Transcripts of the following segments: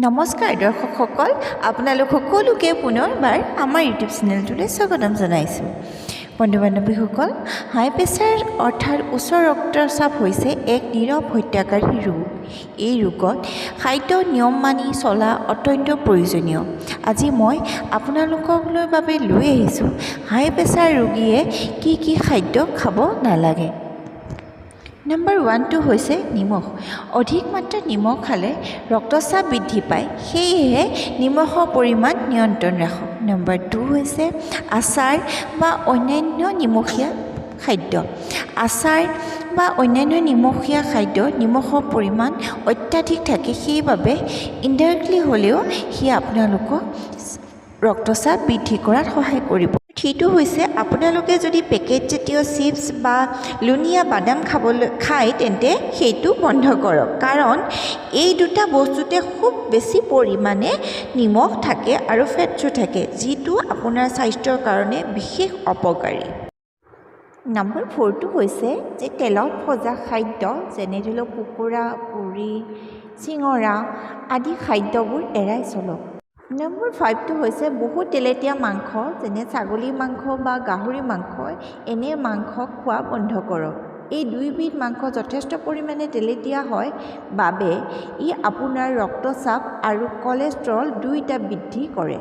নমস্কাৰ দৰ্শকসকল, আপোনালোক সকলোকে পুনৰবাৰ আমাৰ ইউটিউব চেনেলটোলৈ স্বাগতম জনাইছোঁ। বন্ধু বান্ধৱীসকল, হাই প্ৰেছাৰ অৰ্থাৎ উচ্চ ৰক্তচাপ হৈছে এক নীৰৱ হত্যাকাৰী ৰোগ। এই ৰোগত খাদ্য নিয়ম মানি চলা অত্যন্ত প্ৰয়োজনীয়। আজি মই আপোনালোকৰ বাবে লৈ আহিছোঁ হাই প্ৰেছাৰ ৰোগীয়ে কি খাদ্য খাব নালাগে। নম্বৰ 1টো হৈছে নিমখ। অধিক মাত্ৰাত নিমখ খালে ৰক্তচাপ বৃদ্ধি পায়, সেয়েহে নিমখৰ পৰিমাণ নিয়ন্ত্ৰণ ৰাখক। নম্বৰ 2 হৈছে আচাৰ বা অন্যান্য নিমখীয়া খাদ্য। আচাৰ বা অন্যান্য নিমখীয়া খাদ্য নিমখৰ পৰিমাণ অত্যাধিক থাকে, সেইবাবে ইনডাইৰেক্টলি হ'লেও সি আপোনালোকক ৰক্তচাপ বৃদ্ধি কৰাত সহায় কৰিব। 3টো হৈছে আপোনালোকে যদি পেকেটজাতীয় চিপছ বা লুণীয়া বাদাম খায় তেন্তে সেইটো বন্ধ কৰক, কাৰণ এই দুটা বস্তুতে খুব বেছি পৰিমাণে নিমখ থাকে আৰু ফেটছো থাকে, যিটো আপোনাৰ স্বাস্থ্যৰ কাৰণে বিশেষ অপকাৰী। নম্বৰ 4টো হৈছে যে তেলত ভজা খাদ্য, যেনে ধৰি লওক পকোৰা, পুৰি, চিঙৰা আদি খাদ্যবোৰ এৰাই চলক। নম্বৰ 5টো হৈছে বহু তেলেতীয়া মাংস, যেনে ছাগলী মাংস বা গাহৰি মাংস, এনে মাংস খোৱা বন্ধ কৰক। এই দুইবিধ মাংস যথেষ্ট পৰিমাণে তেলেতীয়া হয় বাবে ই আপোনাৰ ৰক্তচাপ আৰু কলেষ্ট্ৰল দুয়োটা বৃদ্ধি কৰে।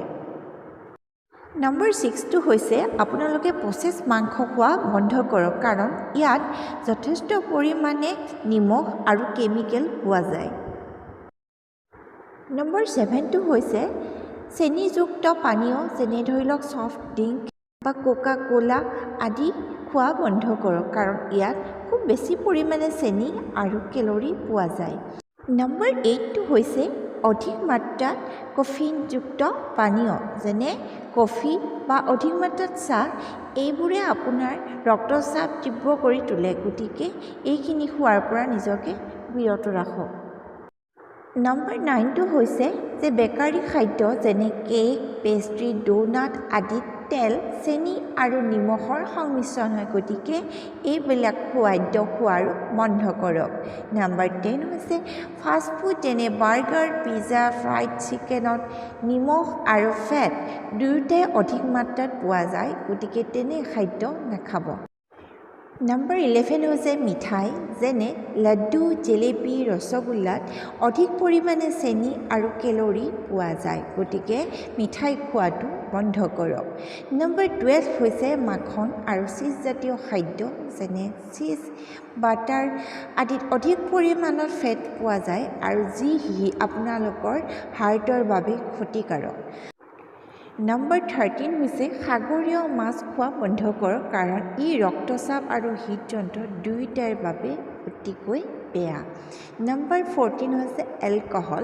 নম্বৰ 6টো হৈছে আপোনালোকে প্ৰচেছ মাংস খোৱা বন্ধ কৰক, কাৰণ ইয়াত যথেষ্ট পৰিমাণে নিমখ আৰু কেমিকেল পোৱা যায়। নম্বৰ 7টো হৈছে চেনিযুক্ত পানীয়, যেনে ধৰি লওক ছফ্ট ড্ৰিংক বা কোকা কোলা আদি খোৱা বন্ধ কৰক, কাৰণ ইয়াত খুব বেছি পৰিমাণে চেনি আৰু কেলৰি পোৱা যায়। নম্বৰ 8টো হৈছে অধিক মাত্ৰাত কফিনযুক্ত পানীয়, যেনে কফি বা অধিক মাত্ৰাত চাহ, এইবোৰে আপোনাৰ ৰক্তচাপ তীব্ৰ কৰি তোলে, গতিকে এইখিনি খোৱাৰ পৰা নিজকে বিৰত ৰাখক। নম্বৰ 9টো হৈছে যে বেকাৰী খাদ্য, যেনে কেক, পেষ্ট্ৰি, ডোনাট আদিত তেল, চেনি আৰু নিমখৰ সংমিশ্ৰণ হয়, গতিকে এইবিলাক খাদ্য খোৱাৰো বন্ধ কৰক। নম্বৰ 10 হৈছে ফাষ্টফুড, যেনে বাৰ্গাৰ, পিজ্জা, ফ্ৰাইড চিকেনত নিমখ আৰু ফেট দুয়োটাই অধিক মাত্ৰাত পোৱা যায়, গতিকে তেনে খাদ্য নাখাব। নম্বৰ 11 হৈছে মিঠাই, যেনে লাড্ডু, জেলেপি, ৰসগোল্লাত অধিক পৰিমাণে চেনি আৰু কেলৰি পোৱা যায়, গতিকে মিঠাই খোৱাটো বন্ধ কৰক। নম্বৰ 12 হৈছে মাখন আৰু চীজজাতীয় খাদ্য, যেনে চীজ, বাটাৰ আদিত অধিক পৰিমাণত ফেট পোৱা যায় আৰু যি আপোনালোকৰ হাৰ্টৰ বাবে ক্ষতিকাৰক। নম্বৰ 13 হৈছে সাগৰীয় মাছ খোৱা বন্ধ কৰক, কাৰণ ই ৰক্তচাপ আৰু হৃদযন্ত্ৰ দুয়োটাৰ বাবে অতিকৈ বেয়া। নম্বৰ 14 হৈছে এলকহল।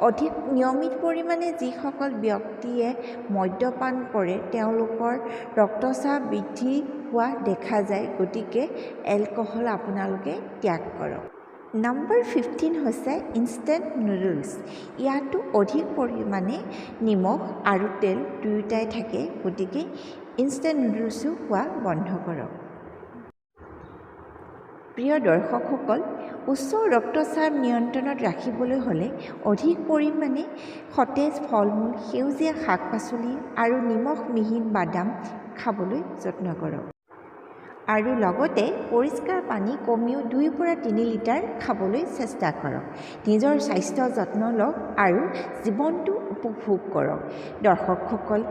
অধিক নিয়মিত পৰিমাণে যিসকল ব্যক্তিয়ে মদ্যপান কৰে তেওঁলোকৰ ৰক্তচাপ বৃদ্ধি হোৱা দেখা যায়, গতিকে এলকহল আপোনালোকে ত্যাগ কৰক। নম্বৰ 15 হৈছে ইনষ্টেণ্ট নুডলছ। ইয়াতো অধিক পৰিমাণে নিমখ আৰু তেল দুয়োটাই থাকে, গতিকে ইনষ্টেণ্ট নুডলছো খোৱা বন্ধ কৰক। প্ৰিয় দৰ্শকসকল, উচ্চ ৰক্তচাপ নিয়ন্ত্ৰণত ৰাখিবলৈ হ'লে অধিক পৰিমাণে সতেজ ফল-মূল, সেউজীয়া শাক-পাচলি আৰু নিমখবিহীন বাদাম খাবলৈ যত্ন কৰক। আৰু লগতে পৰিষ্কাৰ পানী কমেও 2 পৰা 3 লিটাৰ খাবলৈ চেষ্টা কৰক। নিজৰ স্বাস্থ্য যত্ন লওক আৰু জীৱনটো উপভোগ কৰক। দৰ্শকসকল,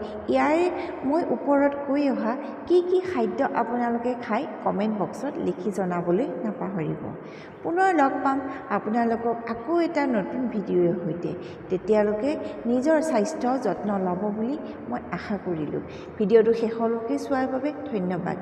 মই ওপৰত কৈ অহা কি খাদ্য আপোনালোকে খাই কমেণ্ট বক্সত লিখি জনাবলৈ নাপাহৰিব। পুনৰ লগ পাম আপোনালোকক আকৌ এটা নতুন ভিডিঅ'ৰ সৈতে। তেতিয়ালৈকে নিজৰ স্বাস্থ্য যত্ন ল'ব বুলি মই আশা কৰিলোঁ। ভিডিঅ'টো শেষলৈকে চোৱাৰ বাবে ধন্যবাদ।